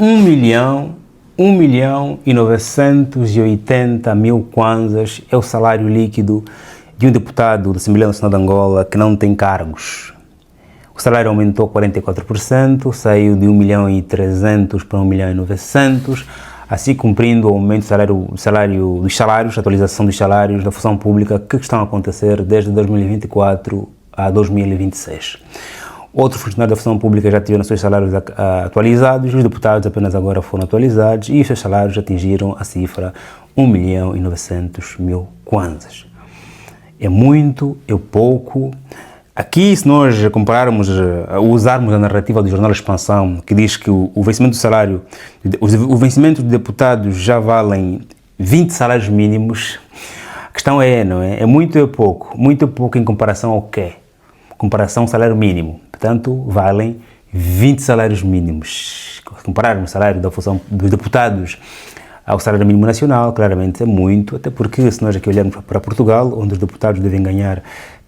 1.980.000 kwanzas é o salário líquido de um deputado da Assembleia Nacional de Angola que não tem cargos. O salário aumentou 44%, saiu de 1.300.000 para 1.900.000, assim cumprindo o aumento dos salários, a atualização dos salários da função pública que estão a acontecer desde 2024 a 2026. Outros funcionários da função pública já tiveram seus salários atualizados, os deputados apenas agora foram atualizados e os seus salários atingiram a cifra 1.900.000 kwanzas. É muito, é pouco. Aqui, se nós compararmos, usarmos a narrativa do jornal Expansão, que diz que o vencimento do salário, o vencimento de deputados já valem 20 salários mínimos, a questão é, não é? É muito ou é pouco? Muito ou pouco em comparação ao quê? Comparação ao salário mínimo. Portanto, valem 20 salários mínimos. Se compararmos o salário da função dos deputados ao salário mínimo nacional, claramente é muito, até porque se nós aqui olharmos para Portugal, onde os deputados devem ganhar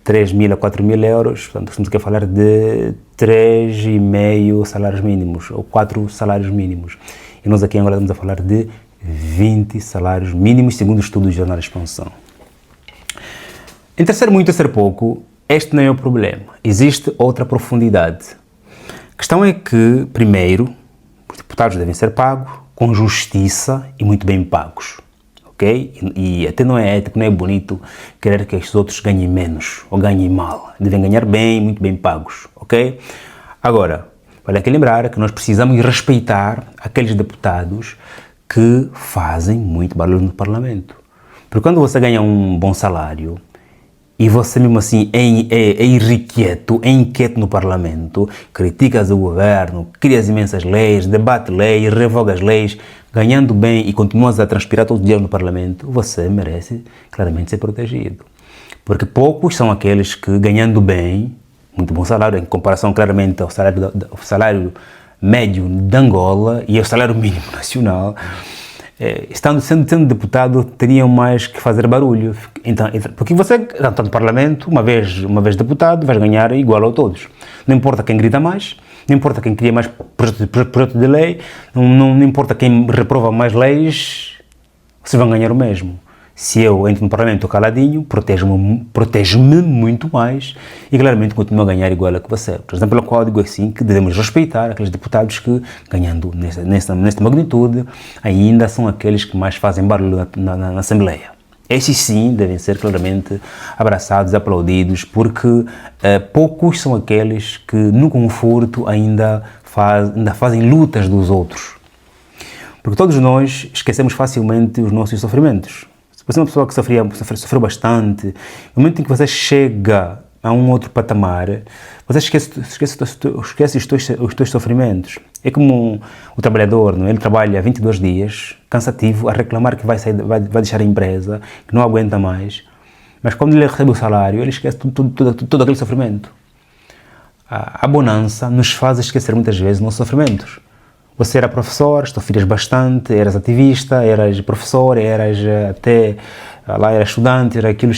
3.000 a 4.000 euros, portanto, estamos aqui a falar de 3,5 salários mínimos, ou 4 salários mínimos. E nós aqui em Angola estamos a falar de 20 salários mínimos, segundo o estudo do jornal Expansão. Entre ser muito e ser pouco, este não é o problema. Existe outra profundidade. A questão é que, primeiro, os deputados devem ser pagos com justiça e muito bem pagos. Okay? E até não é ético, não é bonito querer que os outros ganhem menos ou ganhem mal. Devem ganhar bem, muito bem pagos. Ok? Agora, vale aqui lembrar que nós precisamos respeitar aqueles deputados que fazem muito barulho no Parlamento. Porque quando você ganha um bom salário e você mesmo assim é irrequieto, é inquieto no Parlamento, criticas o governo, crias imensas leis, debate leis, revoga as leis, ganhando bem e continuas a transpirar todos os dias no Parlamento, você merece claramente ser protegido. Porque poucos são aqueles que, ganhando bem, muito bom salário, em comparação claramente ao salário médio de Angola e ao salário mínimo nacional, sendo deputado, teriam mais que fazer barulho. Então, porque você, tanto no Parlamento, uma vez deputado, vais ganhar igual a todos. Não importa quem grita mais, não importa quem cria mais projeto de lei, não importa quem reprova mais leis, vocês vão ganhar o mesmo. Se eu entro no Parlamento caladinho, protege-me muito mais e claramente continuo a ganhar igual a que você. Por exemplo, pelo qual digo assim que devemos respeitar aqueles deputados que, ganhando nesta magnitude, ainda são aqueles que mais fazem barulho na Assembleia. Esses sim devem ser claramente abraçados, aplaudidos, porque poucos são aqueles que no conforto ainda fazem lutas dos outros. Porque todos nós esquecemos facilmente os nossos sofrimentos. Se você é uma pessoa que sofreu bastante, no momento em que você chega a um outro patamar, você esquece os teus sofrimentos. É como o trabalhador, não é? Ele trabalha 22 dias, cansativo, a reclamar que vai deixar a empresa, que não aguenta mais, mas quando ele recebe o salário, ele esquece todo aquele sofrimento. A bonança nos faz esquecer muitas vezes os nossos sofrimentos. Você era professor, sofrias bastante, eras ativista, eras professor, eras estudante, era aquilo,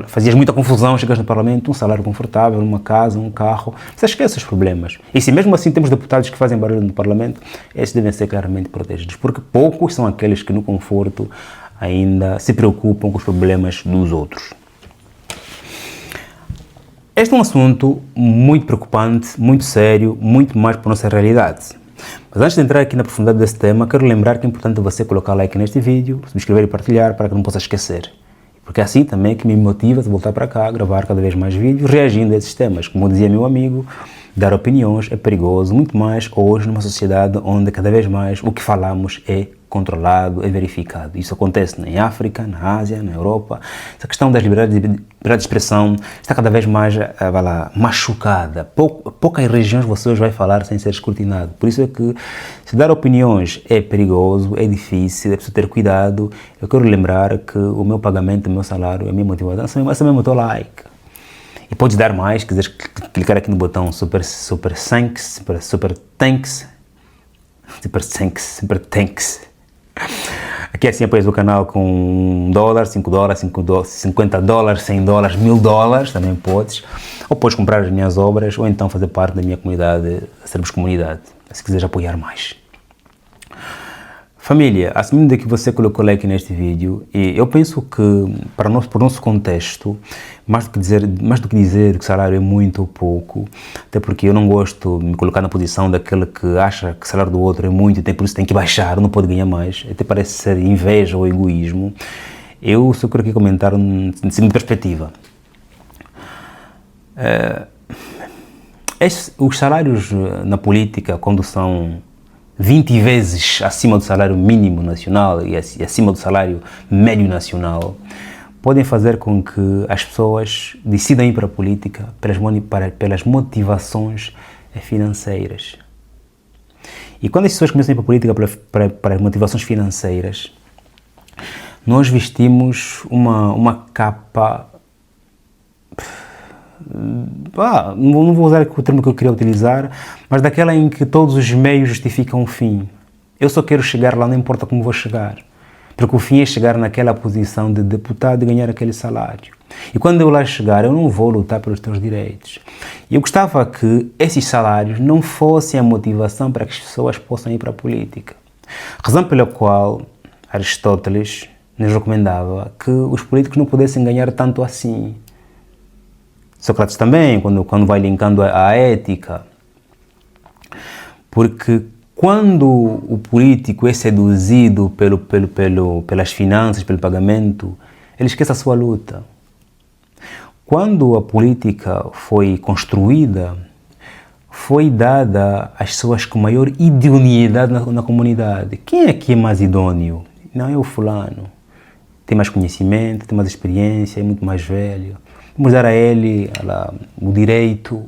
fazias muita confusão, chegas no Parlamento, um salário confortável, uma casa, um carro, você esquece os problemas. E se mesmo assim temos deputados que fazem barulho no Parlamento, esses devem ser claramente protegidos, porque poucos são aqueles que no conforto ainda se preocupam com os problemas dos outros. Este é um assunto muito preocupante, muito sério, muito mais para a nossa realidade. Mas antes de entrar aqui na profundidade desse tema, quero lembrar que é importante você colocar like neste vídeo, subscrever e partilhar para que não possa esquecer. Porque é assim também que me motiva a voltar para cá, gravar cada vez mais vídeos, reagindo a esses temas. Como dizia meu amigo, dar opiniões é perigoso, muito mais hoje numa sociedade onde cada vez mais o que falamos é controlado, é verificado. Isso acontece em África, na Ásia, na Europa. Essa questão das liberdades de expressão está cada vez mais machucada. Poucas regiões você hoje vai falar sem ser escrutinado. Por isso é que se dar opiniões é perigoso, é difícil, é preciso ter cuidado. Eu quero lembrar que o meu pagamento, o meu salário, a minha motivação, essa mesmo teu like. E podes dar mais, se quiseres clicar aqui no botão super thanks. Aqui assim apoias o canal com $1, $5, $50, $100, $1000, também podes. Ou podes comprar as minhas obras, ou então fazer parte da minha comunidade, sermos comunidade, se quiseres apoiar mais. Família, assumindo que você colocou like neste vídeo, e eu penso que para o nosso contexto, mais do que dizer que o salário é muito ou pouco, até porque eu não gosto de me colocar na posição daquele que acha que o salário do outro é muito e por isso tem que baixar, não pode ganhar mais, até parece ser inveja ou egoísmo. Eu só quero aqui comentar de seguinte perspectiva. Os salários na política, quando são 20 vezes acima do salário mínimo nacional e acima do salário médio nacional, podem fazer com que as pessoas decidam ir para a política pelas motivações financeiras. E quando as pessoas começam a ir para a política para as motivações financeiras, nós vestimos uma capa... não vou usar o termo que eu queria utilizar, mas daquela em que todos os meios justificam o fim. Eu só quero chegar lá, não importa como vou chegar, porque o fim é chegar naquela posição de deputado e ganhar aquele salário. E quando eu lá chegar, eu não vou lutar pelos teus direitos. Eu gostava que esses salários não fossem a motivação para que as pessoas possam ir para a política. Razão pela qual Aristóteles nos recomendava que os políticos não pudessem ganhar tanto assim. Sócrates também, quando vai linkando a ética, porque quando o político é seduzido pelas finanças, pelo pagamento, ele esquece a sua luta. Quando a política foi construída, foi dada às pessoas com maior idoneidade na comunidade. Quem é que é mais idôneo? Não é o fulano. Tem mais conhecimento, tem mais experiência, é muito mais velho. Vamos dar a ele o direito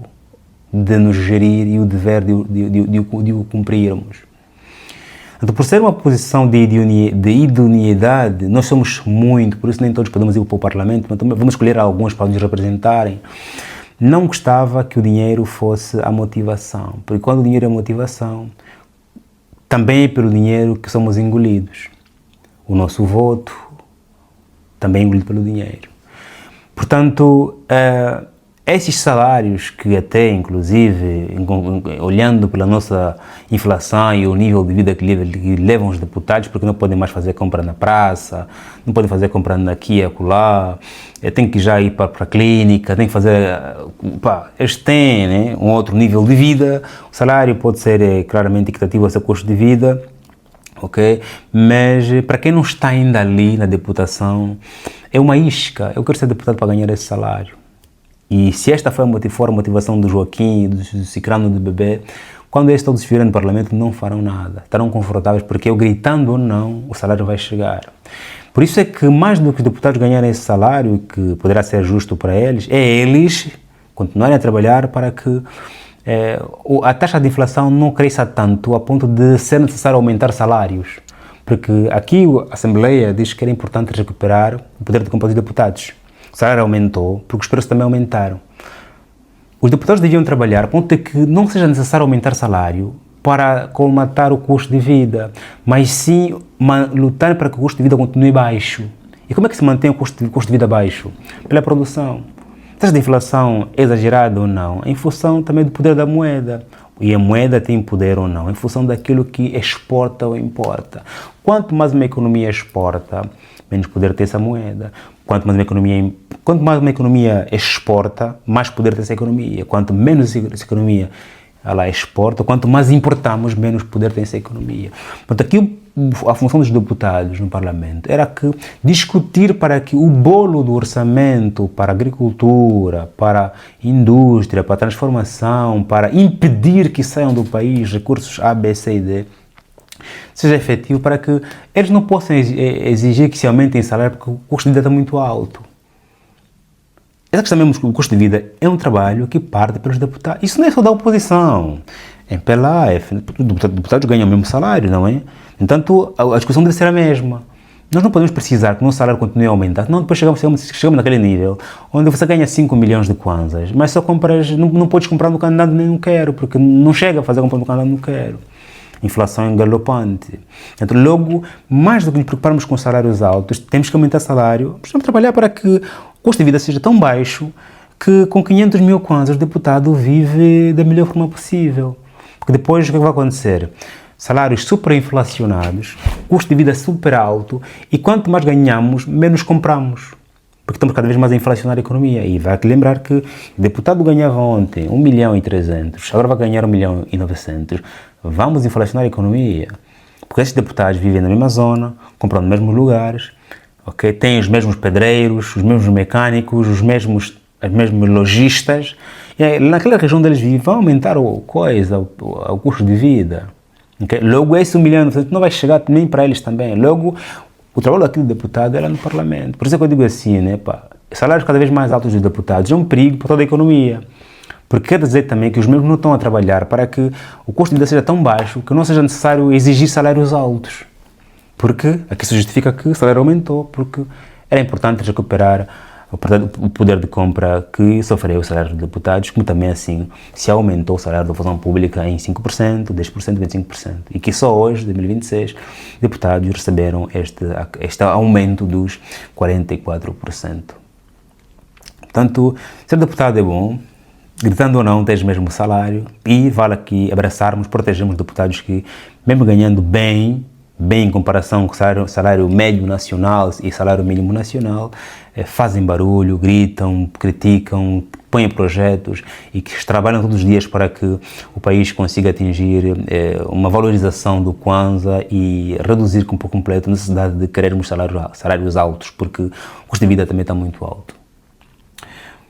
de nos gerir e o dever de o cumprirmos. Então, por ser uma posição de idoneidade, nós somos muito, por isso nem todos podemos ir para o Parlamento, mas vamos escolher alguns para nos representarem. Não gostava que o dinheiro fosse a motivação, porque quando o dinheiro é a motivação, também é pelo dinheiro que somos engolidos. O nosso voto também é engolido pelo dinheiro. Portanto, esses salários que até, inclusive, olhando pela nossa inflação e o nível de vida que levam os deputados, porque não podem mais fazer compra na praça, não podem fazer compra aqui e acolá, tem que já ir para a clínica, tem que fazer... eles têm, né, um outro nível de vida, o salário pode ser claramente equitativo ao seu custo de vida, ok? Mas para quem não está ainda ali na deputação, é uma isca. Eu quero ser deputado para ganhar esse salário. E se esta for a motivação do Joaquim, do Cicrano, do Bebê, quando eles todos estiverem no Parlamento não farão nada, estarão confortáveis porque eu gritando ou não, o salário vai chegar. Por isso é que mais do que os deputados ganharem esse salário, que poderá ser justo para eles, é eles continuarem a trabalhar para que a taxa de inflação não cresça tanto a ponto de ser necessário aumentar salários. Porque aqui a Assembleia diz que era importante recuperar o poder de compra dos deputados. O salário aumentou, porque os preços também aumentaram. Os deputados deviam trabalhar a ponto de que não seja necessário aumentar salário para colmatar o custo de vida, mas sim lutar para que o custo de vida continue baixo. E como é que se mantém o custo de vida baixo? Pela produção. A taxa de inflação é exagerada ou não? Em função também do poder da moeda. E a moeda tem poder ou não? Em função daquilo que exporta ou importa. Quanto mais uma economia exporta, menos poder tem essa moeda. Quanto mais uma economia exporta, mais poder tem essa economia. Quanto menos essa economia ela exporta, quanto mais importamos, menos poder tem essa economia. Portanto, aqui a função dos deputados no Parlamento era que discutir para que o bolo do orçamento para a agricultura, para a indústria, para a transformação, para impedir que saiam do país recursos A, B, C e D, seja efetivo para que eles não possam exigir que se aumentem o salário porque o custo de vida está muito alto. Essa questão mesmo do custo de vida é um trabalho que parte pelos deputados. Isso não é só da oposição. É pela AF. Os deputados ganham o mesmo salário, não é? Entanto, a discussão deve ser a mesma. Nós não podemos precisar que o nosso salário continue a aumentar, senão depois chegamos naquele nível onde você ganha 5 milhões de kwanzas, mas só compras, não podes comprar no candidato nem não quero, porque não chega a fazer compra no candidato não quero. Inflação é galopante. Então, logo, mais do que nos preocuparmos com salários altos, temos que aumentar o salário, precisamos trabalhar para que o custo de vida seja tão baixo que com 500 mil kwanzas o deputado vive da melhor forma possível. Porque depois o que vai acontecer? salários superinflacionados, custo de vida super alto e quanto mais ganhamos, menos compramos. Porque estamos cada vez mais a inflacionar a economia. E vai lembrar que o deputado ganhava ontem 1.300.000, agora vai ganhar 1.900.000. Vamos inflacionar a economia. Porque esses deputados vivem na mesma zona, compram nos mesmos lugares, okay? Têm os mesmos pedreiros, os mesmos mecânicos, os mesmos lojistas. E aí, naquela região onde eles vivem, vai aumentar o custo de vida. Okay? Logo, esse 1.900.000 não vai chegar nem para eles também. Logo, o trabalho aqui do deputado era no Parlamento. Por isso é que eu digo assim, né, pá, salários cada vez mais altos dos deputados é um perigo para toda a economia. Porque quer dizer também que os mesmos não estão a trabalhar para que o custo de vida seja tão baixo que não seja necessário exigir salários altos. Porque aqui se justifica que o salário aumentou, porque era importante recuperar o poder de compra que sofreu o salário dos deputados, como também assim se aumentou o salário da função pública em 5%, 10%, 25%. E que só hoje, em 2026, deputados receberam este aumento dos 44%. Portanto, ser deputado é bom, gritando ou não, tens mesmo salário, e vale aqui abraçarmos, protegermos deputados que, mesmo ganhando bem em comparação com o salário médio nacional e salário mínimo nacional, fazem barulho, gritam, criticam, põem projetos e que trabalham todos os dias para que o país consiga atingir uma valorização do Kwanza e reduzir por completo a necessidade de querermos salários altos, porque o custo de vida também está muito alto.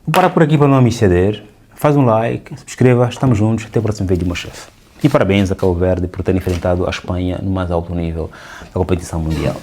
Vou parar por aqui para não me exceder. Faz um like, subscreva, estamos juntos, até o próximo vídeo, meu chefe. E parabéns a Cabo Verde por ter enfrentado a Espanha no mais alto nível da competição mundial.